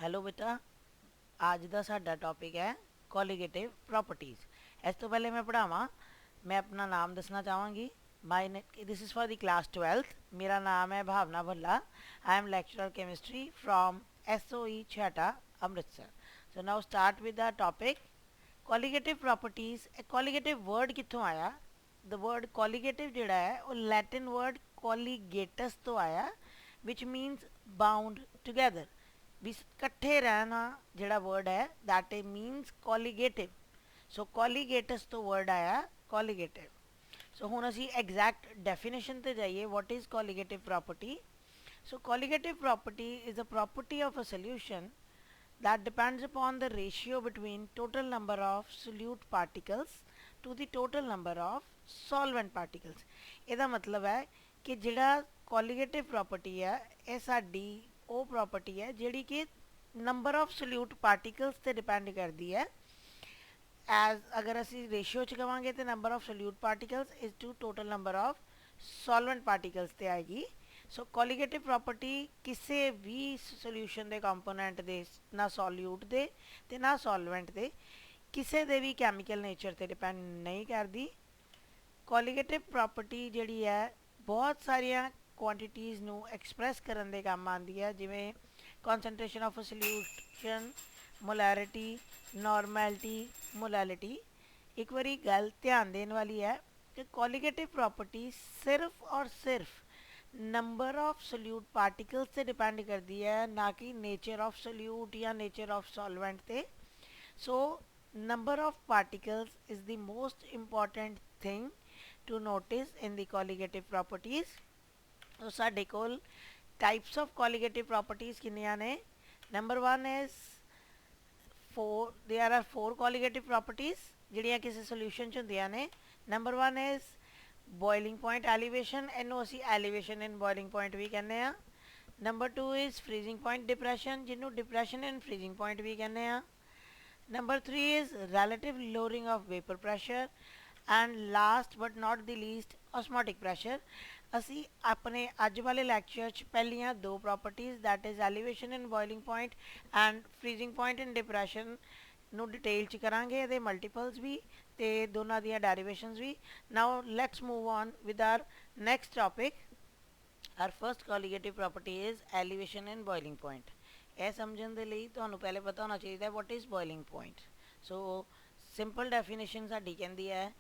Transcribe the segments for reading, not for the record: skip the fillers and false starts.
Hello बेटा। आज का साडा टॉपिक है कोलीगेटिव प्रॉपर्टीज़। इस तो पहले मैं पढ़ावा, मैं अपना नाम दसना चाहूँगी। My this is for the class 12th। मेरा नाम है Bhavna Bhalla. I am lecturer chemistry from SOE छाटा, Amritsar. So now start with the topic colligative properties. Colligative word कितों आया? द वर्ड कोलीगेटिव जोड़ा है वो लैटिन वर्ड कोलीगेटस तो आया, विच मीनस बाउंड टुगेदर। भी इकट्ठे रहना जोड़ा वर्ड है दैट इज मीनस कोलीगेटिव। सो कोलीगेटस तो वर्ड आया कोलीगेटिव। सो हुण असी एग्जैक्ट डेफिनेशन ते जाइए। What is colligative property? So colligative property is a property of a solution that depends upon the ratio between total number of solute particles to the total number of solvent particles। ਇਹਦਾ मतलब है कि ਜਿਹੜਾ colligative property है ਇਹ ਸਾਡੀ ਉਹ property है ਜਿਹੜੀ कि नंबर ऑफ solute particles ਤੇ डिपेंड करती है। एज अगर ਅਸੀਂ रेशियो च कहांगे तो number of solute particles is to total number of solvent particles ਤੇ आएगी। सो कोलीगेटिव प्रॉपर्टी किसी भी सोल्यूशन के कंपोनेंट दे, ना सॉल्यूट दे ते ना सॉल्वेंट दे, किसी दे भी कैमिकल नेचर ते डिपेंड नहीं करती। कोलीगेटिव प्रॉपर्टी जिहड़ी है बहुत सारिया क्वांटिटीज़ नू एक्सप्रैस करने दे काम आती है, जिमें concentration of a solution, molarity, normality, molality. एक बारी गल ध्यान देने वाली है कि कोलीगेटिव प्रॉपर्टी सिर्फ और सिर्फ नंबर ऑफ सोल्यूट पार्टिकल्स से डिपेंड करती है, ना कि नेचर ऑफ सोल्यूट या नेचर ऑफ सॉल्वेंट से। So number of particles is the most important thing to notice in the colligative properties. तो साडे कोल टाइप्स ऑफ कोलीगेटिव प्रॉपर्टीज किन्नियां ने? Number 1 is four, there are 4 colligative properties जिहड़ियां किसी solution च हुंदियां ने। Number 1 is boiling point elevation, इनू असी एलिवेशन इन बॉइलिंग पॉइंट भी कहने आ। Number 2 is freezing point depression, जिन्हों डिप्रैशन इन फ्रीजिंग पॉइंट भी कहने आ। Number 3 is relative lowering of vapour pressure. And last but not the least osmotic pressure. असी अपने अज वाले लैक्चर च पहलियां दो properties that is elevation in boiling point and freezing point in depression ਨੂੰ ਡਿਟੇਲ ਚ ਕਰਾਂਗੇ, ਇਹਦੇ ਮਲਟੀਪल्स भी ਤੇ ਦੋਨਾਂ ਦੀਆਂ ਡੈਰੀਵੇਸ਼ਨਸ भी। Now let's move on with our next topic. Our first colligative property is elevation in boiling point. ਇਹ ਸਮਝਣ ਦੇ ਲਈ ਤੁਹਾਨੂੰ ਪਹਿਲੇ ਪਤਾ ਹੋਣਾ ਚਾਹੀਦਾ what is boiling point. So simple definition ਸਾਡੀ ਕਹਿੰਦੀ ਹੈ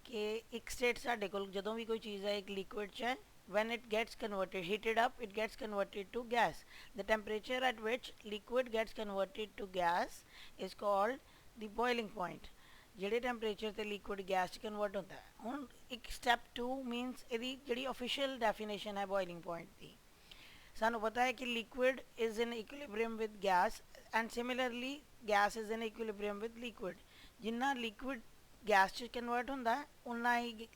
ਕਿ ਇੱਕ ਸਟੇਟ ਸਾਡੇ ਕੋਲ ਜਦੋਂ ਵੀ ਕੋਈ ਚੀਜ਼ ਹੈ ਇੱਕ ਲਿਕੁਇਡ 'ਚ ਹੈ, when it gets converted, heated up, it gets converted to gas. The temperature at which liquid gets converted to gas is called the boiling point। ਜਿਹੜੇ ਟੈਂਪਰੇਚਰ ਤੇ ਲਿਕੁਇਡ ਗੈਸ ਚ ਕਨਵਰਟ ਹੁੰਦਾ ਹੈ। ਹੁਣ ਇੱਕ ਸਟੈਪ 2 ਮੀਨਸ ਇਹਦੀ ਜਿਹੜੀ official definition ਹੈ ਬੋਇਲਿੰਗ ਪੁਆਇੰਟ ਦੀ, ਸਾਨੂੰ ਪਤਾ ਹੈ ਕਿ liquid is in equilibrium with gas and similarly gas is in equilibrium with liquid. ਜਿੰਨਾ ਲਿਕੁਇਡ ਗੈਸ ਚ ਕਨਵਰਟ ਹੁੰਦਾ ਹੈ ਉਨਾ ਹੀ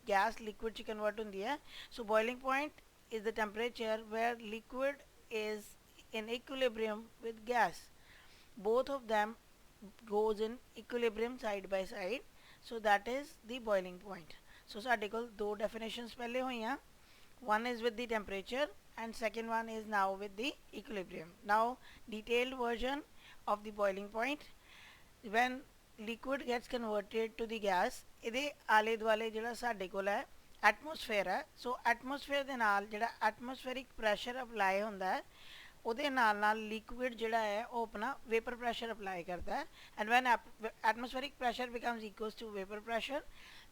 गैस लिक्विड च कन्वर्ट होंदी है। So boiling point is the temperature where liquid is in equilibrium with gas. Both of them goes in equilibrium side by side. So that is the boiling point. So साडे कोल दो definitions पहले हुई। One is with the temperature and second one is now with the equilibrium. Now detailed version of the boiling point. When liquid gets converted to the gas, ਇਹਦੇ ਆਲੇ ਦੁਆਲੇ ਜਿਹੜਾ ਸਾਡੇ ਕੋਲ ਹੈ ਐਟਮੋਸਫੇਅਰ ਹੈ। ਸੋ ਐਟਮੋਸਫੇਅਰ ਦੇ ਨਾਲ ਜਿਹੜਾ ਐਟਮੋਸਫੇਰਿਕ ਪ੍ਰੈਸ਼ਰ ਅਪਲਾਈ ਹੁੰਦਾ ਹੈ ਉਹਦੇ ਨਾਲ ਨਾਲ ਲਿਕੁਇਡ ਜਿਹੜਾ ਹੈ ਉਹ ਆਪਣਾ ਵੇਪਰ ਪ੍ਰੈਸ਼ਰ ਅਪਲਾਈ ਕਰਦਾ ਹੈ। And when atmospheric pressure becomes equals to vapour pressure,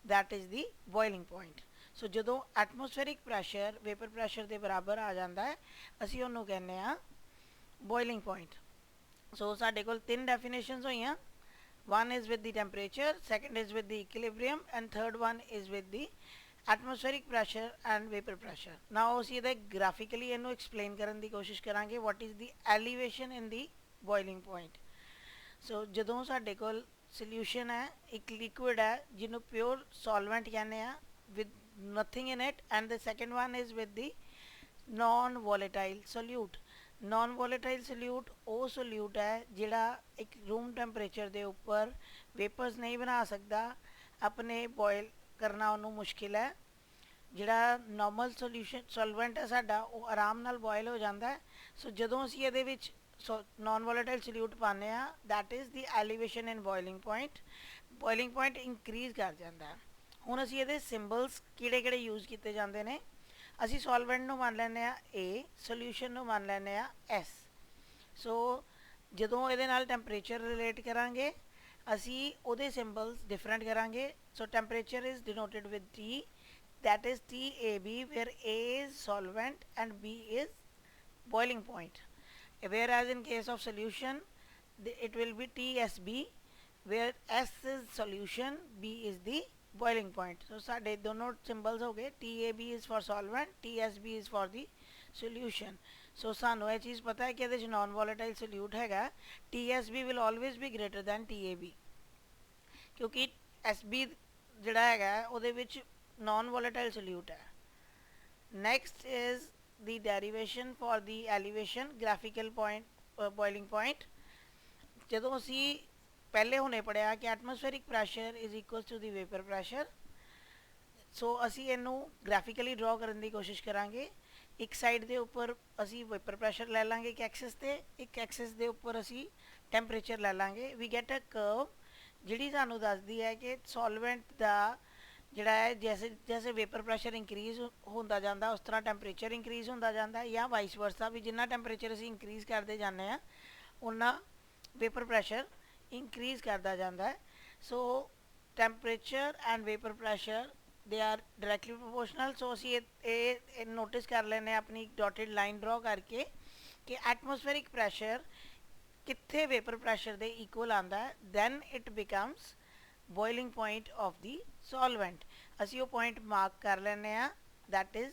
that is the boiling point. So ਜਦੋਂ ਐਟਮੋਸਫੇਰਿਕ ਪ੍ਰੈਸ਼ਰ ਵੇਪਰ ਪ੍ਰੈਸ਼ਰ ਦੇ ਬਰਾਬਰ ਆ ਜਾਂਦਾ ਹੈ ਅਸੀਂ ਉਹਨੂੰ ਕਹਿੰਦੇ ਆ ਬੋਇਲਿੰਗ ਪੁਆਇੰਟ। ਸੋ ਸਾਡੇ ਕੋਲ ਤਿੰਨ ਡੈਫੀਨੇਸ਼ਨਸ ਹੋਈਆਂ। One is with the temperature, second is with the equilibrium, and third one is with the atmospheric pressure and vapor pressure. Now ਅਸੀਂ ਇਹਦੇ graphically ਇਹਨੂੰ explain ਕਰਨ ਦੀ ਕੋਸ਼ਿਸ਼ ਕਰਾਂਗੇ what is the elevation in the boiling point। So ਜਦੋਂ ਸਾਡੇ ਕੋਲ solution ਹੈ, ਇੱਕ liquid ਹੈ ਜਿਹਨੂੰ pure solvent ਕਹਿੰਦੇ ਆ with nothing in it, and the second one is with the non volatile solute। Non volatile solute वो सल्यूट है जिहड़ा एक रूम टैंपरेचर के उपर वेपर्स नहीं बना सकता, अपने बॉयल करना उन्होंने मुश्किल है। जिहड़ा नॉर्मल सोल्यूशन सॉल्वेंट है साडा वो आराम नाल बॉयल हो जाता है। सो जदों असीं इहदे विच सो नॉन वोलेटाइल सल्यूट पाने आ, that is the elevation in boiling point increase कर जाता है। ਹੁਣ ਅਸੀਂ ਇਹਦੇ ਸਿੰਬਲਸ ਕਿਹੜੇ ਕਿਹੜੇ ਯੂਜ਼ ਕੀਤੇ ਜਾਂਦੇ ਨੇ। ਅਸੀਂ ਸੋਲਵੈਂਟ ਨੂੰ ਮੰਨ ਲੈਂਦੇ ਆ A, ਸੋਲਿਊਸ਼ਨ ਨੂੰ ਮੰਨ ਲੈਂਦੇ ਆ S। ਸੋ ਜਦੋਂ ਇਹਦੇ ਨਾਲ ਟੈਂਪਰੇਚਰ ਰਿਲੇਟ ਕਰਾਂਗੇ ਅਸੀਂ ਉਹਦੇ ਸਿੰਬਲਸ ਡਿਫਰੈਂਟ ਕਰਾਂਗੇ। So temperature is denoted with T, that is TAB, where A is solvent and B is boiling point. Whereas in case of solution, it will be TSB, where S is solution, B is the boiling point. So साढ़े दोनों symbols हो गए, TAB is for solvent, TSB is for the solution. So सानू ये चीज़ पता है कि ये non volatile solute हैगा, TSB will always be greater than TAB, क्योंकि SB जिहड़ा हैगा ਉਹਦੇ ਵਿੱਚ non volatile solute है। Next is the derivation for the elevation graphical point, boiling point। ਜਦੋਂ ਅਸੀਂ ਪਹਿਲੇ ਹੁਣੇ ਪੜਿਆ ਕਿ ਐਟਮੋਸਫੇਰਿਕ pressure is equal to the vapour pressure. ਸੋ ਅਸੀਂ ਇਹਨੂੰ ਗ੍ਰਾਫਿਕਲੀ ਡਰਾ ਕਰਨ ਦੀ ਕੋਸ਼ਿਸ਼ ਕਰਾਂਗੇ। ਇੱਕ ਸਾਈਡ ਦੇ ਉੱਪਰ ਅਸੀਂ ਵੇਪਰ ਪ੍ਰੈਸ਼ਰ ਲੈ ਲਾਂਗੇ ਇੱਕ ਐਕਸਿਸ ਤੇ, ਇੱਕ ਐਕਸਿਸ ਦੇ ਉੱਪਰ ਅਸੀਂ ਟੈਂਪਰੇਚਰ ਲੈ ਲਾਂਗੇ। ਵੀ ਗੈਟ ਅ ਕਰਵ ਜਿਹੜੀ ਸਾਨੂੰ ਦੱਸਦੀ ਹੈ ਕਿ ਸੋਲਵੈਂਟ ਦਾ ਜਿਹੜਾ ਹੈ ਜੈਸੇ ਜੈਸੇ ਵੇਪਰ ਪ੍ਰੈਸ਼ਰ ਇੰਕਰੀਜ਼ ਹੁੰਦਾ ਜਾਂਦਾ ਉਸ ਤਰ੍ਹਾਂ ਟੈਂਪਰੇਚਰ ਇੰਕਰੀਜ਼ ਹੁੰਦਾ ਜਾਂਦਾ, ਜਾਂ ਵਾਈਸ ਵਰਸਾ ਵੀ ਜਿੰਨਾ ਟੈਂਪਰੇਚਰ ਅਸੀਂ ਇੰਕਰੀਜ਼ ਕਰਦੇ ਜਾਂਦੇ ਹਾਂ ਉਨਾ ਵੇਪਰ ਪ੍ਰੈਸ਼ਰ इंक्रीज करता जाता है। So temperature and vapour pressure they are directly proportional. So असी नोटिस कर लेने अपनी डॉटेड लाइन ड्रॉ करके कि एटमोसफेरिक प्रैशर कित्थे वेपर प्रैशर दे इक्वल आंदा है, then it becomes boiling point of the solvent. असी वो पॉइंट मार्क कर लेने आ, that is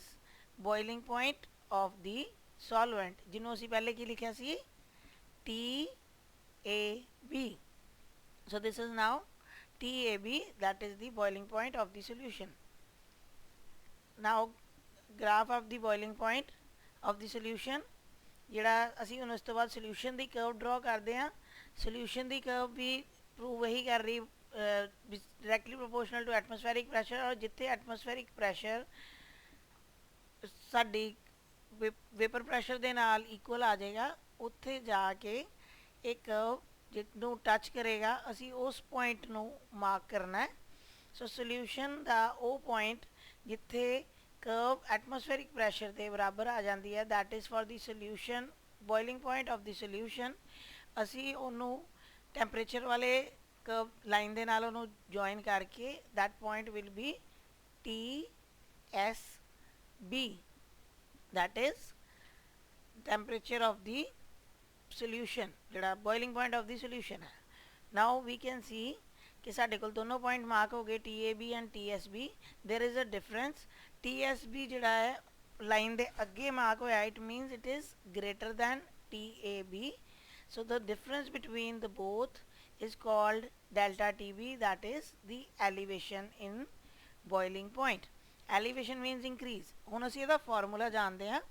boiling point of the solvent, जिन्हों असी पहले की लिखा सी TAB। So this is now TAB, that is the boiling point of the solution. Now graph of the boiling point of the solution, ਜਿਹੜਾ ਅਸੀਂ ਹੁਣ ਉਸ ਤੋਂ ਬਾਅਦ ਸੋਲਿਊਸ਼ਨ ਦੀ ਕਰਵ ਡਰਾ ਕਰਦੇ ਹਾਂ। ਸੋਲਿਊਸ਼ਨ ਦੀ ਕਰਵ ਵੀ ਪ੍ਰੂਵ ਇਹੀ ਕਰ ਰਹੀ directly proportional to atmospheric pressure, ਔਰ ਜਿੱਥੇ ਐਟਮੋਸਫੈਰਿਕ ਪ੍ਰੈਸ਼ਰ ਸਾਡੀ ਵੇਪਰ ਪ੍ਰੈਸ਼ਰ ਦੇ ਨਾਲ ਇਕੁਅਲ ਆ ਜਾਏਗਾ ਉੱਥੇ ਜਾ ਕੇ ਇਹ ਕਰਵ ਜਿਹਨੂੰ ਟੱਚ ਕਰੇਗਾ ਅਸੀਂ ਉਸ ਪੁਆਇੰਟ ਨੂੰ ਮਾਰਕ ਕਰਨਾ ਹੈ। ਸੋ ਸੋਲਿਊਸ਼ਨ ਦਾ ਉਹ ਪੁਆਇੰਟ ਜਿੱਥੇ ਕਰਵ ਐਟਮੋਸਫੇਰਿਕ ਪ੍ਰੈਸ਼ਰ ਦੇ ਬਰਾਬਰ ਆ ਜਾਂਦੀ ਹੈ, that is for the solution boiling point of the solution. ਅਸੀਂ ਉਹਨੂੰ ਟੈਂਪਰੇਚਰ ਵਾਲੇ ਕਰਵ ਲਾਈਨ ਦੇ ਨਾਲ ਉਹਨੂੰ ਜੁਆਇਨ ਕਰਕੇ that point will be TSB, that is temperature of the solution, ਜਿਹੜਾ boiling point of the solution है। now we can see कि साढ़े कोल दोनों पॉइंट मार्क हो गए TAB and TSB। there is a difference, TSB ਜਿਹੜਾ है लाइन दे अगे मार्क होया, it means it is greater than TAB। so the difference between the both is called delta TB, that is the elevation in boiling point। elevation means increase। ਹੁਣ ਅਸੀਂ ਇਹਦਾ formula ਜਾਣਦੇ ਹਾਂ,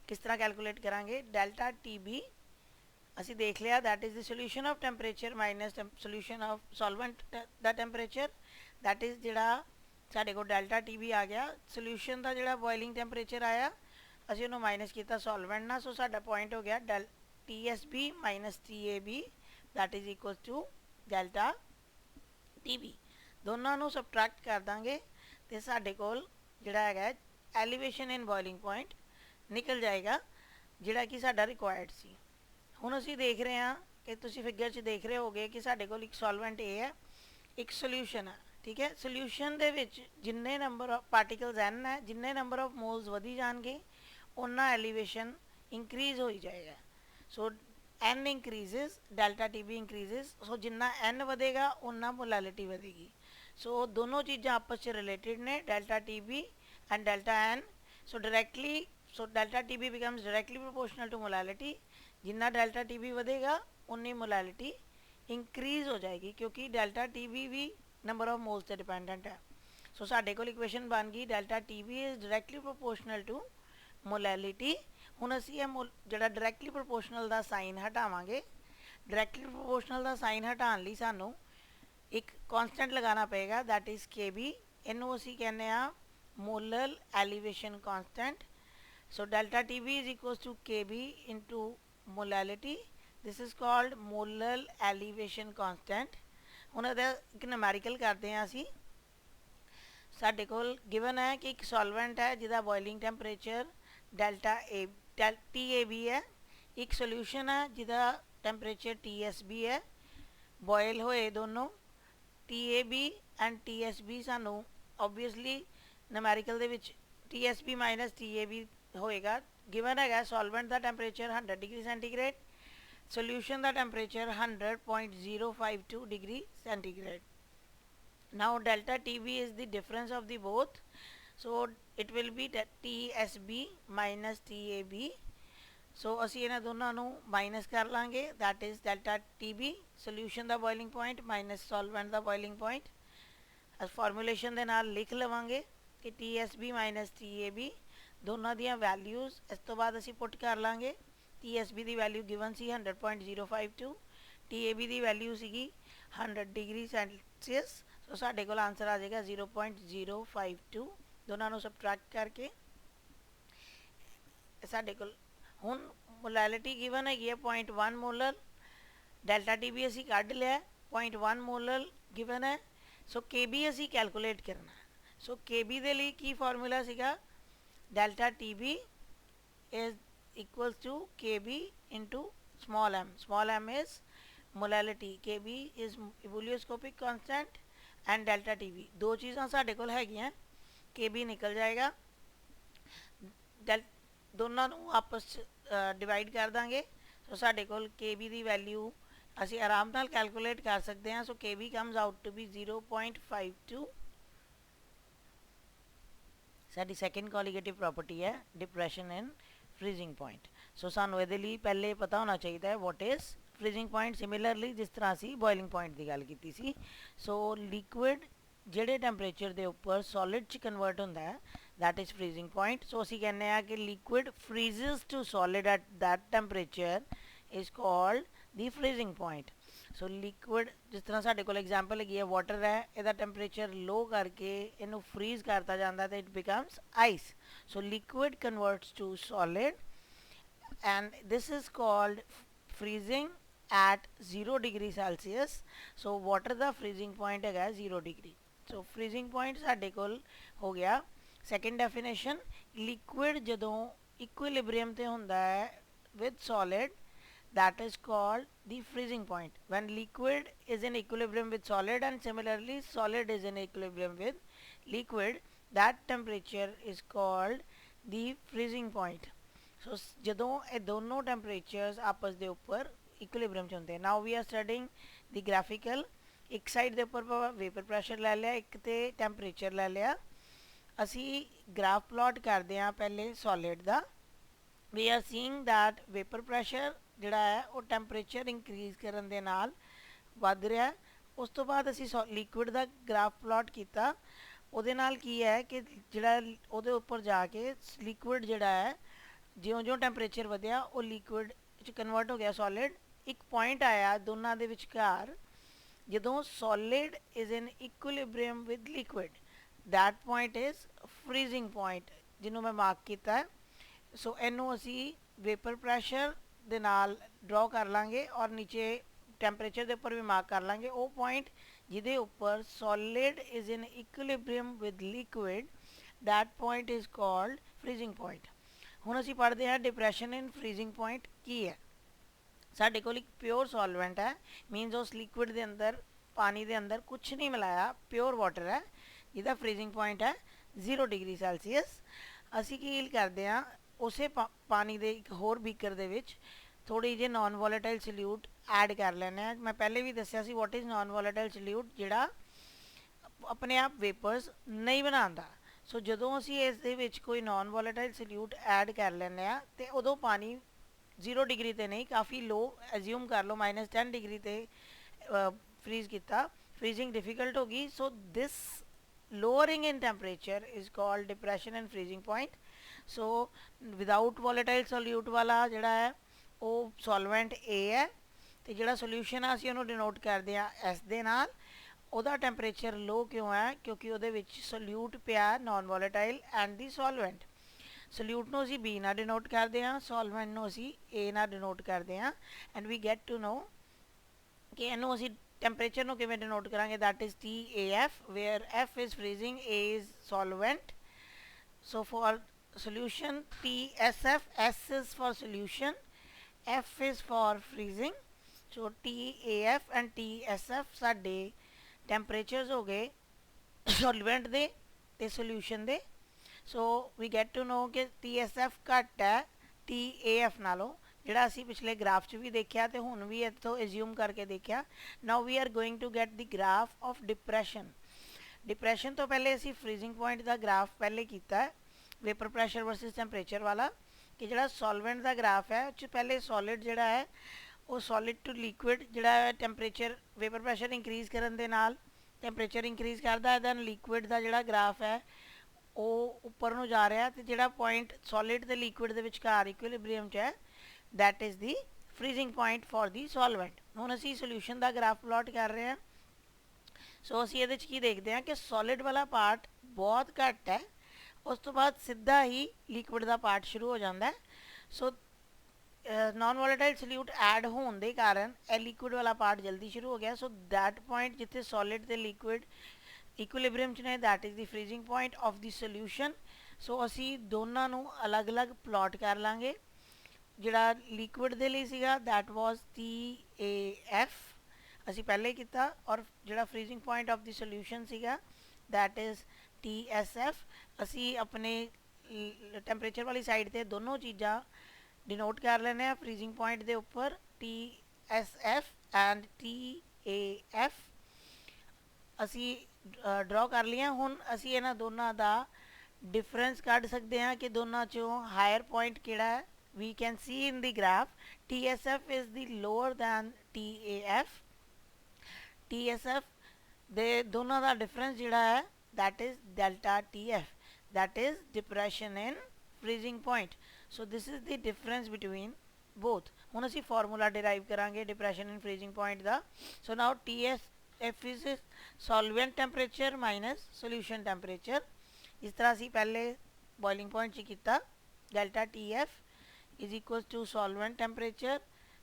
ਕਿਸ ਤਰ੍ਹਾਂ ਕੈਲਕੂਲੇਟ ਕਰਾਂਗੇ। delta TB ਅਸੀਂ ਦੇਖ ਲਿਆ, that is the solution of temperature minus solution of solvent दा टैंपरेचर, दैट इज़ ਜਿਹੜਾ ਸਾਡੇ ਕੋਲ ਡੈਲਟਾ TB ਆ ਗਿਆ। सोल्यूशन ਦਾ ਜਿਹੜਾ ਬੋਇਲਿੰਗ ਟੈਂਪਰੇਚਰ ਆਇਆ ਅਸੀਂ ਉਹਨੂੰ ਮਾਈਨਸ ਕੀਤਾ ਸੋਲਵੈਂਟ ਨਾਲ। ਸੋ ਸਾਡਾ ਪੁਆਇੰਟ ਹੋ ਗਿਆ TSB minus TAB, that is equal to delta TB। ਦੋਨਾਂ ਨੂੰ ਸਬਟਰੈਕਟ ਕਰ ਦਾਂਗੇ ਤੇ ਸਾਡੇ ਕੋਲ ਜਿਹੜਾ ਹੈਗਾ ਐਲੀਵੇਸ਼ਨ ਇਨ ਬੋਇਲਿੰਗ ਪੁਆਇੰਟ ਨਿਕਲ ਜਾਏਗਾ, ਜਿਹੜਾ ਕਿ ਸਾਡਾ ਰਿਕੁਆਇਰਡ ਸੀ। ਹੁਣ ਅਸੀਂ ਦੇਖ ਰਹੇ ਹਾਂ ਕਿ ਤੁਸੀਂ ਫਿਗਰ 'ਚ ਦੇਖ ਰਹੇ ਹੋਗੇ ਕਿ ਸਾਡੇ ਕੋਲ ਇੱਕ ਸੋਲਵੈਂਟ A ਹੈ, ਇੱਕ ਸੋਲਿਊਸ਼ਨ ਹੈ, ਠੀਕ ਹੈ। ਸੋਲਿਊਸ਼ਨ ਦੇ ਵਿੱਚ ਜਿੰਨੇ ਨੰਬਰ ਆਫ ਪਾਰਟੀਕਲਸ n ਹੈ, ਜਿੰਨੇ ਨੰਬਰ ਆਫ ਮੋਲਸ ਵਧੀ ਜਾਣਗੇ ਉਨਾ ਐਲੀਵੇਸ਼ਨ ਇੰਕਰੀਜ਼ ਹੋਈ ਜਾਏਗਾ। ਸੋ n ਇੰਕਰੀਜ਼ਸ, ਡੈਲਟਾ TB ਇੰਕਰੀਜ਼ਸ। ਸੋ ਜਿੰਨਾ n ਵਧੇਗਾ ਉਨਾ ਮੋਲੈਲਿਟੀ ਵਧੇਗੀ। ਸੋ ਦੋਨੋਂ ਚੀਜ਼ਾਂ ਆਪਸ 'ਚ ਰਿਲੇਟਿਡ ਨੇ, delta TB and delta n। So directly delta TB becomes directly proportional to molality. जिन्ना डेल्टा TB ਵਧੇਗਾ उन्नी मोलैलिटी इंक्रीज हो जाएगी, क्योंकि डेल्टा TB भी नंबर ऑफ मोल्स से डिपेंडेंट है। सो साढ़े को इक्वेशन बन गई delta TB is directly proportional to molality. ਹੁਣ ਅਸੀਂ ਇਹ ਜਿਹੜਾ ਡਾਇਰੈਕਟਲੀ ਪ੍ਰੋਪੋਰਸ਼ਨਲ ਦਾ ਸਾਈਨ ਹਟਾਵਾਂਗੇ। ਡਾਇਰੈਕਟਲੀ ਪ੍ਰੋਪੋਰਸ਼ਨਲ ਦਾ ਸਾਈਨ ਹਟਾਉਣ ਲਈ ਸਾਨੂੰ ਇੱਕ ਕਨਸਟੈਂਟ ਲਗਾਉਣਾ ਪਏਗਾ, दैट इज़ KB। ਇਹਨੂੰ ਅਸੀਂ ਕਹਿੰਦੇ ਆ molar elevation constant. So delta TB is equals to KB into molality, this is called molar elevation constant. हुण इहदा एक नमैरिकल करते हैं असी। साडे कोल गिवन है कि एक सॉल्वेंट है जिहदा boiling temperature delta A T A B है, एक सोल्यूशन है जिहदा टैंपरेचर टी एस बी है। बॉयल होए दोनों T A B and T S B सानू ओबवियसली नमैरिकल दे विच T S B minus T A B होएगा। गिवन है सॉल्वेंट का टैंपरेचर 100 डिग्री सेंटीग्रेड, सोल्यूशन का temperature 100.052 degree centigrade. Now delta TB is the difference of the both, so it will be TSB minus TAB. So ਅਸੀਂ ਇਹਨਾਂ ਦੋਨਾਂ ਨੂੰ minus ਕਰ ਲਾਂਗੇ, that is delta TB solution the boiling point minus solvent the boiling point। as formulation ਦੇ ਨਾਲ ਲਿਖ ਲਵਾਂਗੇ ਕਿ TSB minus TAB ਦੋਨਾਂ ਦੀਆਂ ਵੈਲਿਊਜ਼ ਇਸ ਤੋਂ ਬਾਅਦ ਅਸੀਂ ਪੁੱਟ ਕਰ ਲਾਂਗੇ। TSB ਦੀ ਵੈਲਿਊ ਗਿਵਨ ਸੀ 100.052, TAB ਦੀ ਵੈਲਿਊ ਸੀਗੀ 100 डिग्री सेल्सियस। सो साढ़े को आंसर आ जाएगा 0.052। दोनों को सबट्रैक्ट करके साढ़े को हुण मोलैलिटी गिवन है 0.1 मोलर, डेल्टा टी भी असी कढ़ लिया 0.1 मोलर गिवन है। सो के बी असी कैलकुलेट करना है। सो के बी दे लिए की फार्मूला सीगा, delta T B is equals to K B into small M is molality, K B is ebullioscopic constant and delta T B दो चीज़ां साढ़े कोल हैगियां, के बी निकल जाएगा, दोनों आपस डिवाइड कर देंगे। सो साढ़े कोल के बी की वैल्यू असी आराम नाल कैलकुलेट कर सकते हैं। So K B comes out to be 0.52। साडी सैकेंड कॉलीगेटिव प्रॉपर्टी है depression in freezing point. So सानू इहदे लई पहले पता होना चाहिए है what is freezing point. Similarly जिस तरह असी बॉइलिंग पॉइंट की गल की सी, सो लिक्विड जिहड़े टैंपरेचर के उपर सॉलिड च कन्वर्ट होंदा है that is freezing point. So असी कहने हैं कि liquid freezes to solid at that temperature is called the freezing point. So liquid जिस तरह साढ़े को एग्जाम्पल है वाटर है, इसका टैंपरेचर लो करके इनू फ्रीज करता जाता तो it becomes ice. So liquid converts to solid and this is called freezing at 0 degree Celsius. So water का फ्रीजिंग पॉइंट है 0 डिग्री। सो फ्रीजिंग पॉइंट साढ़े कोल हो गया। सैकेंड डेफिनेशन, लिक्विड जदों इक्विलिब्रियम ते हुंदा है with solid that is called the freezing point. When liquid is in equilibrium with solid and similarly solid is in equilibrium with liquid, that temperature is called the freezing point. So जदों ये दोनों टैंपरेचर्स आपस के उपर equilibrium च होंदे। Now we are studying the graphical. एक side के उपर वेपर प्रैशर लै लिया, एक तो टैंपरेचर लै लिया। असी ग्राफ प्लॉट करते हैं पहले सॉलिड का। We are seeing that vapour pressure जिहड़ा है वो टैंपरेचर इंक्रीज करन दे नाल वध रहा है। उस तो बाद असी लिक्विड का ग्राफ प्लॉट किया, उहदे नाल की है कि जिहड़ा उहदे उपर जाके लिक्विड जिहड़ा है ज्यों ज्यों टैंपरेचर वधिया वो लिक्विड कन्वर्ट हो गया सॉलिड। एक पॉइंट आया दोनों के विचकार जदों solid is in equilibrium with liquid, that point is freezing point जिन्हों मैं मार्क किया है। सो इनू असी वेपर प्रैशर दे नाल ड्रॉ कर लांगे और नीचे टैंपरेचर के उपर भी मार्क कर लांगे वो पॉइंट जिदे उपर solid is in equilibrium with liquid, that point is called freezing point. हुण असी पढ़ते हैं डिप्रैशन इन फ्रीजिंग पॉइंट की है। साढ़े कोल एक प्योर सॉल्वेंट है, मीनस उस लिक्विड के अंदर पानी के अंदर कुछ नहीं मिलाया, प्योर वाटर है जिसका फ्रीजिंग पॉइंट है 0 डिग्री सेल्सियस। असी की करते हैं उस पानी के एक होर बीकर दे विच थोड़ी जी नॉन वोलेटाइल सल्यूट ऐड कर लेने। मैं पहले भी दसिया सी what is non volatile solute, जिहड़ा अपने आप वेपर्स नहीं बनाता। सो जदों असी इस कोई नॉन वोलेटाइल सल्यूट ऐड कर लें तो उदों पानी 0 डिग्री ते नहीं, काफ़ी लो एज्यूम कर लो -10 डिग्री ते फ्रीज किया, फ्रीजिंग डिफिकल्ट होगी। So this lowering in temperature is called depression and freezing point. So without volatile solute वाला जिहड़ा है वो सॉल्वेंट ए है, तो जिहड़ा सोल्यूशन है असीं उहनूं डिनोट करते हैं एस दे नाल। उहदा टैंपरेचर लो क्यों है, क्योंकि उहदे विच सल्यूट पिया non volatile and the solvent. Solute ਨੂੰ ਅਸੀਂ B ਨਾਲ ਡਿਨੋਟ ਕਰਦੇ ਹਾਂ, ਸੋਲਵੈਂਟ ਨੂੰ ਅਸੀਂ A ਨਾਲ ਡਿਨੋਟ ਕਰਦੇ ਹਾਂ। And we get to know ਕਿ ਇਹਨੂੰ ਅਸੀਂ ਟੈਂਪਰੇਚਰ ਨੂੰ ਕਿਵੇਂ ਡਿਨੋਟ ਕਰਾਂਗੇ, that is TAF, where F is freezing, A is solvent. So for solution TSF, S is for solution, F is for freezing। so TAF and TSF ਸਾਡੇ temperatures ਹੋ ਗਏ solvent ਦੇ ਤੇ solution ਦੇ। so we get to know ਕਿ TSF ਘੱਟ ਹੈ TAF ਨਾਲੋਂ, ਜਿਹੜਾ ਅਸੀਂ ਪਿਛਲੇ ਗ੍ਰਾਫ 'ਚ ਵੀ ਦੇਖਿਆ ਤੇ ਹੁਣ ਵੀ ਇੱਥੋਂ ਐਜ਼ਿਊਮ ਕਰਕੇ ਦੇਖਿਆ। Now we are going to get the graph of depression. Depression ਤੋਂ ਪਹਿਲੇ ਅਸੀਂ ਫਰੀਜ਼ਿੰਗ ਪੁਆਇੰਟ ਦਾ ਗ੍ਰਾਫ ਪਹਿਲੇ ਕੀਤਾ ਹੈ, वेपर प्रैशर वर्सिस टैंपरेचर वाला, कि जो सॉल्वेंट का ग्राफ है उस पहले सॉलिड जोड़ा है वो सॉलिड टू लिक्विड जोड़ा टैंपरेचर वेपर प्रैशर इंक्रीज करने के नाल टैंपरेचर इंक्रीज करता है, दैन लिक्विड का जोड़ा ग्राफ है वो उपर नूं जा रहा है, तो जोड़ा पॉइंट सॉलिड ते लिक्विड के विचकार इक्विलिब्रियम च है, that is the freezing point for the solvent. हुण असीं सोल्यूशन का ग्राफ प्लॉट कर रहे हैं। सो असीं इहदे च की देखते हैं कि सॉलिड वाला पार्ट बहुत घट है, उस तो बाद सीधा ही लिक्विड का पार्ट शुरू हो जाता है। So non volatile solute add होने के कारण यह लिक्विड वाला पार्ट जल्दी शुरू हो गया। सो दैट पॉइंट जिथे सॉलिड ते लिक्विड इक्विलिब्रियम च ने, that is the freezing point of the solution. So असी दोनों नू अलग अलग प्लॉट कर लांगे। जिहड़ा लिक्विड दे लई सीगा दैट वाज TAF असी पहले किया, और जिहड़ा freezing point of the solution सीगा दैट इज़ TSF। असी अपने टैंपरेचर वाली साइड ते दोनों चीज़ां डिनोट कर लेने हैं फ्रीजिंग पॉइंट के उपर, TSF एंड TAF असी ड्रॉ कर लिया। हुण असी इन्हां दोनों का डिफरेंस कढ़ सकते हैं कि दोनों चों हायर पॉइंट किहड़ा है। We can see in the graph TSF is the lower than TAF। TSF दे दोनों का डिफरेंस जिहड़ा है that is delta TF, that is depression in freezing point। so this is the difference between both। ਹੁਣ ਅਸੀਂ formula derive ਕਰਾਂਗੇ depression in freezing point the. so now TSF is solvent temperature minus solution temperature। ਇਸ ਤਰ੍ਹਾਂ ਅਸੀਂ ਪਹਿਲੇ boiling point 'ਚ ਕੀਤਾ, delta TF is equals to solvent temperature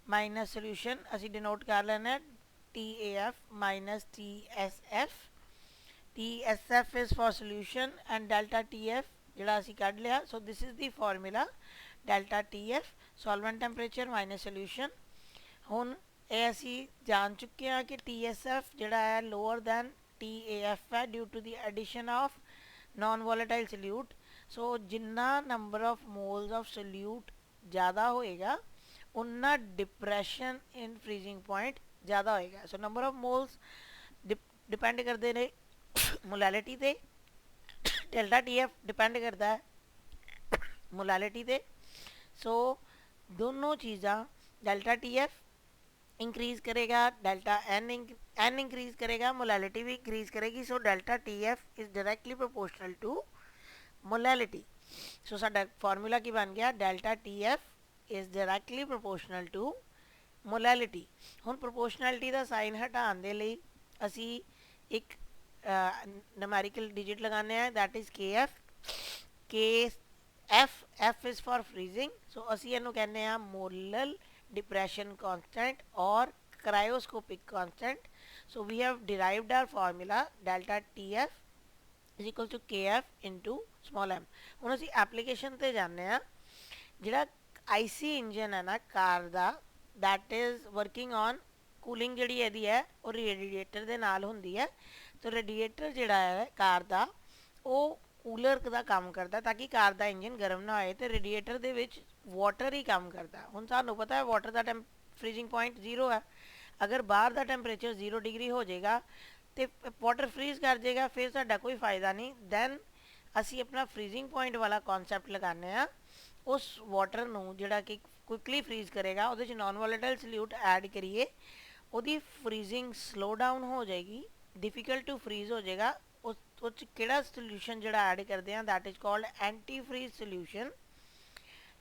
minus solution, ਅਸੀਂ denote ਕਰ ਲੈਣਾ TAF minus TSF। TSF is for solution and delta TF जिहड़ा असी कढ़ लिया। so this is the formula delta TF solvent temperature minus solution। हुण ये असी जान चुके हैं कि TSF जिहड़ा है lower than TAF है due to the addition of non volatile solute। so जिन्ना number of moles of solute ज़्यादा होएगा उन्ना डिप्रेशन इन फ्रीजिंग पॉइंट ज़्यादा होएगा। so number of moles depend करते हैं मोलैलिटी ते, डेल्टा TF डिपेंड करता है मोलैलिटी ते। सो दोनों चीज़ा डेल्टा TF इंक्रीज़ करेगा, डेल्टा N इंक्रीज़ करेगा, मोलैलिटी भी इंक्रीज़ करेगी। So delta TF is directly proportional to molality. So साडा फार्मूला की बन गया delta TF is directly proportional to molality. हुण प्रोपोर्शनैलिटी का साइन हटाने दे लई असी एक न्यूमेरिकल डिजिट लगाने हैं, that is KF। F is for freezing. So असी इहनूं कहने हैं मोलल डिप्रेशन कांस्टेंट और cryoscopic constant. So we have derived our formula delta TF is equal to KF into small m। हुण असी एप्लीकेशन ते जाने हैं। जिहड़ा IC इंजन है ना कार दा, that is working on cooling जिहड़ी इहदी है वो रेडिएटर दे नाल हुंदी है। तो रेडिएटर जिहड़ा है कार का वो कूलर का काम करता ताकि कार का इंजन गर्म ना होए, तो रेडिएटर दे विच वाटर ही काम करता। हुण सानूं पता है वाटर का फ्रीजिंग पॉइंट 0 है। अगर बाहर का टैंपरेचर 0 डिग्री हो जाएगा तो वाटर फ्रीज कर जाएगा, फिर साडा कोई फायदा नहीं। दैन असी अपना फ्रीजिंग पॉइंट वाला कॉन्सैप्ट लगाने हैं। उस वाटर नूं जिहड़ा कि क्विकली फ्रीज करेगा उहदे च नॉन वोलेटाइल सल्यूट ऐड करिए, उहदी फ्रीजिंग स्लो डाउन हो जाएगी, डिफिकल्ट टू फ्रीज हो जाएगा। उस किहड़ा सोल्यूशन जिहड़ा ऐड करते हैं that is called antifreeze solution.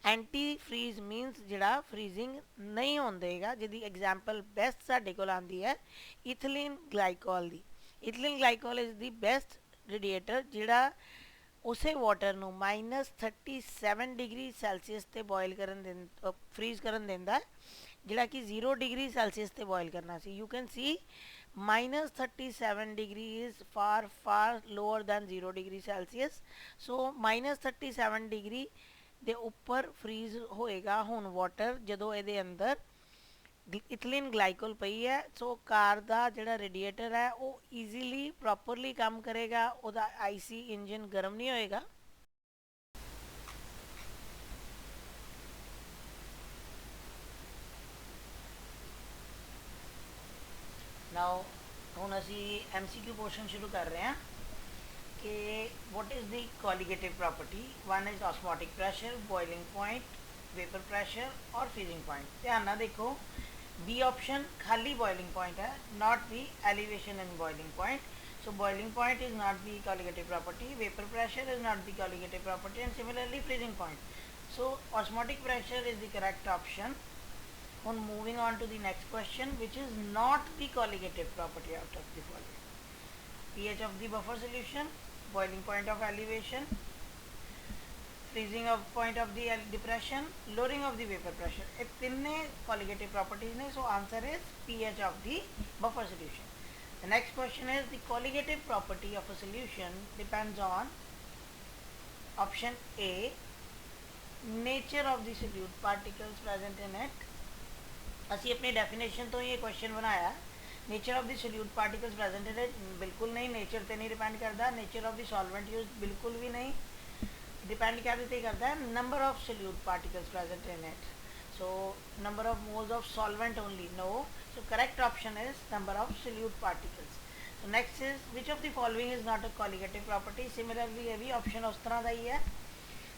Antifreeze means जिहड़ा फ्रीजिंग नहीं होने देगा, जिहदी एग्जाम्पल बेस्ट साडे कोल आंदी है ethylene glycol the. Ethylene glycol is the best radiator जिहड़ा ਉਸੇ ਵਾਟਰ ਨੂੰ -37 ਡਿਗਰੀ ਸੈਲਸੀਅਸ ਤੇ ਬੋਇਲ ਕਰਨ ਫਰੀਜ਼ ਕਰਨ ਦਿੰਦਾ, ਜਿਹੜਾ ਕਿ 0 ਡਿਗਰੀ ਸੈਲਸੀਅਸ ਤੇ ਬੋਇਲ ਕਰਨਾ ਸੀ। You can see -37 degree is far lower than 0 degree Celsius. So -37 degree ਦੇ ਉੱਪਰ ਫਰੀਜ਼ ਹੋਏਗਾ ਹੁਣ ਵਾਟਰ ਜਦੋਂ ਇਹਦੇ ਅੰਦਰ ਇਥਿਲੀਨ ਗਲਾਈਕੋਲ ਪਈ ਹੈ। ਸੋ ਕਾਰ ਦਾ ਜਿਹੜਾ ਰੇਡੀਏਟਰ ਹੈ ਉਹ ਈਜ਼ੀਲੀ ਪ੍ਰੋਪਰਲੀ ਕੰਮ ਕਰੇਗਾ, ਉਹਦਾ ਆਈਸੀ ਇੰਜਨ ਗਰਮ ਨਹੀਂ ਹੋਏਗਾ। ਨਾਓ ਹੁਣ ਅਸੀਂ MCQ ਪੋਰਸ਼ਨ ਸ਼ੁਰੂ ਕਰ ਰਹੇ ਹਾਂ ਕਿ what is the colligative property। one is osmotic pressure, boiling point, vapor pressure और freezing point। ध्यान ना देखो, B option खाली boiling point है, not the elevation and boiling point। So boiling point is not the colligative property, vapor pressure is not the colligative property, and similarly freezing point। So osmotic pressure is the correct option। On moving on to the next question, which is not the colligative property out of the following: pH of the buffer solution, boiling point of elevation, freezing of point of the depression, lowering of the vapor pressure। ये तीन colligative properties ने, so answer is pH of the buffer solution। The next question is the colligative property of a solution depends on option A, nature of the solute particles present in it। ਅਸੀਂ अपनी definition तो ये question बनाया। Nature of the solute particles presented है, बिल्कुल नहीं, nature तो नहीं डिपेंड करता। Nature of the solvent use बिल्कुल भी नहीं डिपेंड क्या करता है, number of solute particles present in it. So number of moles of solvent only, no. So correct option is number of solute particles. So next is which of the following is not a colligative property. Similarly ये भी option उस तरह का ही है।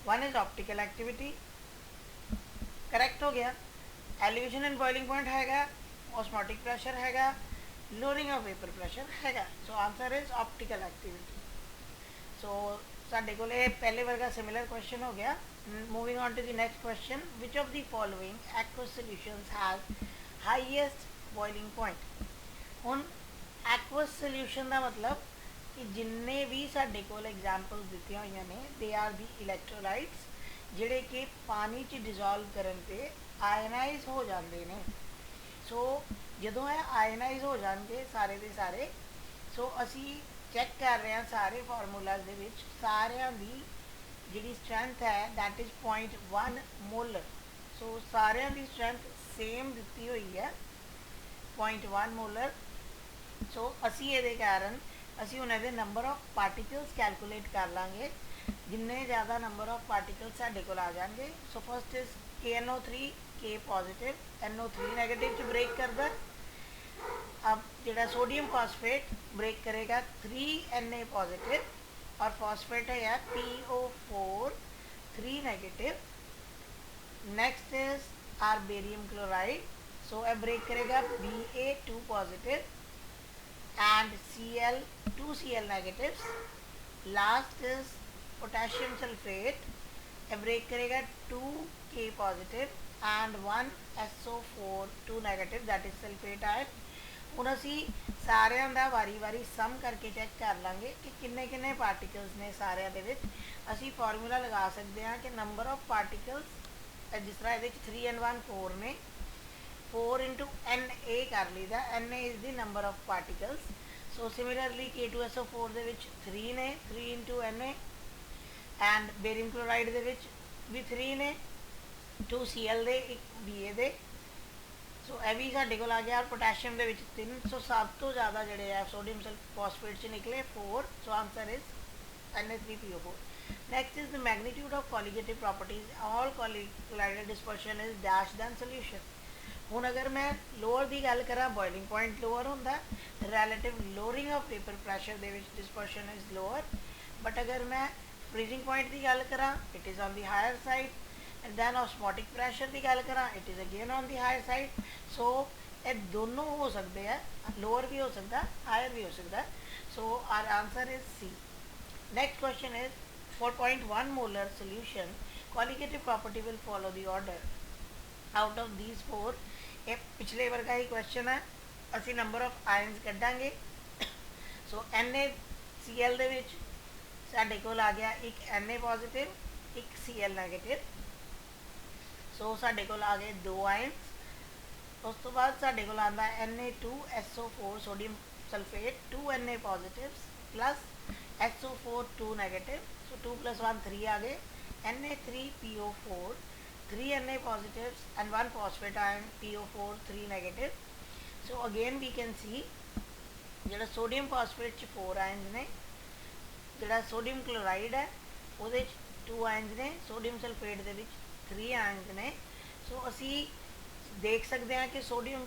One is optical activity, correct हो गया। Elevation and boiling point हैगा, ऑस्मोटिक प्रेशर हैगा, लोअरिंग ऑफ वेपर प्रेशर हैगा। So answer is optical activity. So साडे कोल पहले वर्गा सिमिलर क्वेश्चन हो गया। Moving on to the next question, which of the following aqueous solutions has highest boiling point. हुण एक्वस सॉल्यूशन का मतलब कि जिन्ने भी साडे कोल एग्जाम्पल्स दित्तियां होईयां ने, दे आर दी इलैक्ट्रोलाइट्स जिहड़े कि पानी च डिजोल्व करन ते आयनाइज हो जाते हैं। सो जो है आयनाइज हो जाएंगे सारे के सारे। सो असी चैक कर रहे हैं सारे फार्मूलाज दे विच सारियां दी जिहड़ी स्ट्रेंथ है दैट इज़ 0.1 मोलर। सो सारियां दी स्ट्रेंथ सेम दिती हुई है 0.1 मोलर। सो असी ये कारण असी हुण इहदे नंबर ऑफ पार्टिकल्स कैलकुलेट कर लांगे। जिन्ने ज़्यादा नंबर ऑफ पार्टिकल्स साडे कोल आ जाएंगे। So first is KNO3, K positive, NO3 negative च ब्रेक करता। अब जो सोडियम फॉस्फेट ब्रेक करेगा 3Na पॉजिटिव, और फॉस्फेट है PO4 3 negative. Next is our barium chloride. So यह ब्रेक करेगा Ba2 positive and Cl 2Cl negative. Last is potassium sulphate, यह ब्रेक करेगा 2K positive and 1 SO4 2 negative, that is sulphate ion. हुण असी सारियां दा वारी वारी सम करके चैक कर लांगे कि किन्ने किन्ने पार्टिकल्स ने सारियां दे विच। असी फार्मूला लगा सकते हैं कि नंबर ऑफ पार्टिकल्स जिस तरह ये 3 and 1 4 ने, 4 into Na कर लीदा। Na is the number of particles. So similarly K2SO4 दे विच 3 ने, 3 into Na, and barium chloride दे विच भी 3 ने, 2Cl दे, एक Ba दे। सो यह भी साढ़े को आ गया। पोटैशियम दे विच 3। सो सब तो ज़्यादा जोड़े है सोडियम फॉस्फेट च निकले 4। So answer is Na3PO4। Next is the magnitude of colligative properties. All colligative dispersion is dash than solution. हुण अगर मैं लोअर की गल करा, बॉइलिंग पॉइंट लोअर होंदा, relative lowering of vapour pressure दे विच डिस्पर्शन इज लोअर। बट अगर मैं फ्रीजिंग पॉइंट की गल करा, it is on the higher side. And then osmotic pressure की गल करा, it is again on the higher side. So ये दोनों हो सकते हैं, लोअर भी हो सकता, हायर भी हो सकता। So our answer is C. Next question is 4.1 molar solution colligative property will follow the order out of these 4। ये पिछले वर्ग का ही क्वेश्चन है। असी नंबर ऑफ आयन्स कढ़ांगे। सो NaCl दे विच साढ़े कोल आ गया एक Na पॉजिटिव, एक Cl नैगेटिव। सो साढ़े कोल आ गए दो आयन्स। उस तो बाद साढ़े कोल आंदा Na2SO4 sodium sulphate, 2 Na positives plus SO4 2 negative. So 2 + 1 3 आ गए। Na3PO4 3 Na positives and 1 phosphate ion PO4 3 negative. So again we can see ਜਿਹੜਾ ਸੋਡੀਅਮ ਫਾਸਫੇਟ ਚ 4 ਆਇਨਸ ਨੇ, ਜਿਹੜਾ ਸੋਡੀਅਮ ਕਲੋਰਾਈਡ ਹੈ ਉਹਦੇ ਚ 2 ਆਇਨਸ ਨੇ, ਸੋਡੀਅਮ ਸਲਫੇਟ ਦੇ ਵਿੱਚ 3 ਆਇਨਸ ਨੇ। ਸੋ ਅਸੀਂ ਦੇਖ ਸਕਦੇ ਹਾਂ ਕਿ ਸੋਡੀਅਮ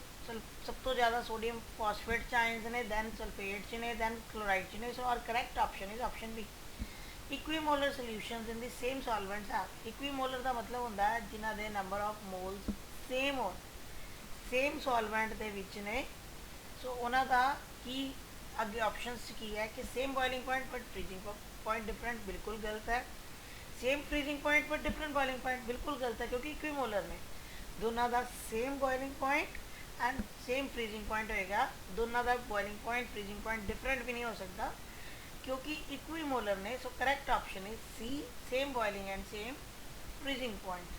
ਸਭ ਤੋਂ ਜ਼ਿਆਦਾ ਸੋਡੀਅਮ ਫਾਸਫੇਟ ਚ ਆਇਨਸ ਨੇ, ਦੈਨ ਸਲਫੇਟ ਚ ਨੇ, ਦੈਨ ਕਲੋਰਾਈਡ ਚ ਨੇ। So our correct option is option B. Equimolar solutions in the same solvents ਆ। ਇਕੁਈਮੋਲਰ ਦਾ ਮਤਲਬ ਹੁੰਦਾ ਹੈ ਜਿਨ੍ਹਾਂ ਦੇ ਨੰਬਰ ਆਫ ਮੋਲਸ ਸੇਮ ਹੋਣ, ਸੇਮ ਸੋਲਵੈਂਟ ਦੇ ਵਿੱਚ ਨੇ। ਸੋ ਉਹਨਾਂ ਦਾ ਕੀ ਅੱਗੇ ਆਪਸ਼ਨਸ ਕੀ ਹੈ ਕਿ same boiling point but freezing point different, बिल्कुल गलत है। Same freezing point but different boiling point, बिल्कुल गलत है क्योंकि इक्विमोलर ने। दोनों का same boiling point and same freezing point होएगा। दोनों का boiling point freezing point different भी नहीं हो सकता क्योंकि इक्विमोलर ने। So correct option is C, same boiling and same freezing point.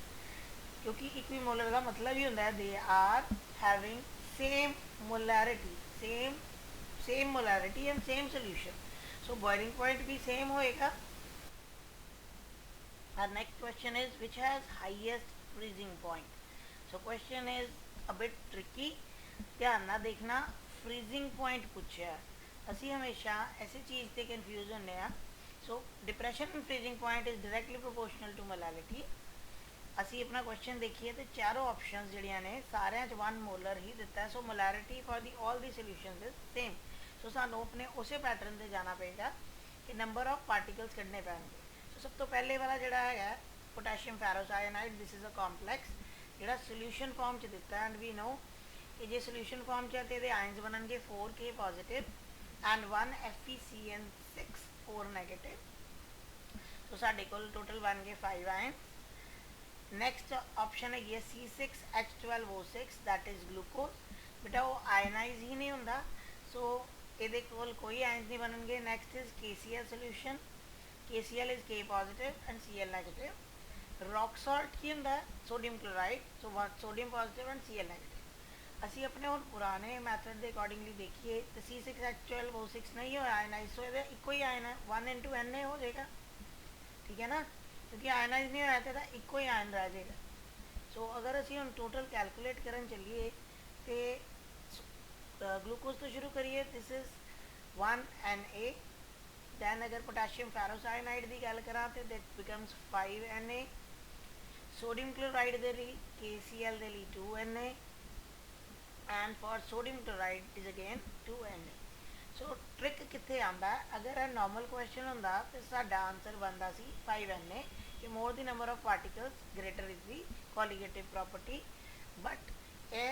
क्योंकि इक्विमोलर का मतलब ही होता है they are having same molarity, same molarity and same solution. So boiling point भी सेम होएगा। Our next question is which has highest freezing point? So question is a bit tricky. ध्यान ना देखना, freezing point पूछा। असी हमेशा ऐसी चीज़ से कंफ्यूज होने हैं। So depression and freezing point is directly proportional to molality। असी अपना क्वेश्चन देखिए तो चारों ऑप्शंस जड़ियाँ ने सारे 1 मोलर ही दिता है। So molarity for the all the solutions is same. So सानू अपने उसे पैटर्न से जाना पेगा कि नंबर ऑफ पार्टिकल्स कढ़ने पैणगे। सब तो पहले वाला जोड़ा है potassium ferrocyanide, this is a complex जोड़ा सोल्यूशन फॉर्म च दिता है एंड वी नो कि जो सोल्यूशन फॉर्म च है तो आयन्स बननगे 4K positive and 1 FeCN6 4 negative. तो साढ़े कोल टोटल बन गए 5 आयन्स। नैक्सट ऑप्शन है C6H12O6 दैट इज ग्लूकोज। बेटा वो आयनाइज ही नहीं होंगे। सो ये कोई आयन्स नहीं बननगे। Next is KCl solution. KCl is K positive and Cl negative. Rock salt की होंगे sodium chloride. So sodium positive and Cl negative. असी अपने और पुराने मैथड के अकॉर्डिंगली देखिए तो C6H12O6 नहीं हो आयनाइज, तो ये इको ही आयन है, 1 into Na हो जाएगा। ठीक है ना, क्योंकि आयनाइज नहीं होया तो इको ही आयन रह जाएगा। सो अगर असी हम टोटल कैलकुलेट करन चलिए तो ग्लूकोज तो शुरू करिए, दिस इज 1 Na। दैन अगर पोटेशियम फेरोसाइनाइड की गल करा तो that becomes 5 Na। Sodium chloride के लिए KCl के लिए 2 Na and for sodium chloride is again 2 Na। So trick कितने आता है, अगर यह नॉर्मल क्वेश्चन होंगे तो साडा आंसर बनता सी 5 Na कि more the number of particles greater is the colligative property. But ये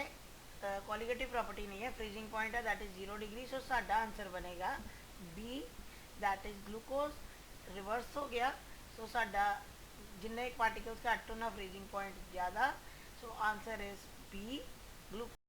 कोलिगेटिव प्रॉपर्टी नहीं है, फ्रीजिंग पॉइंट है दैट इज 0 डिग्री। सो साडा आंसर बनेगा B that is glucose. Reverse हो गया। सो साडा जिन्ने पार्टिकल्स घट होना फ्रीजिंग पॉइंट ज़्यादा। So answer is B glucose.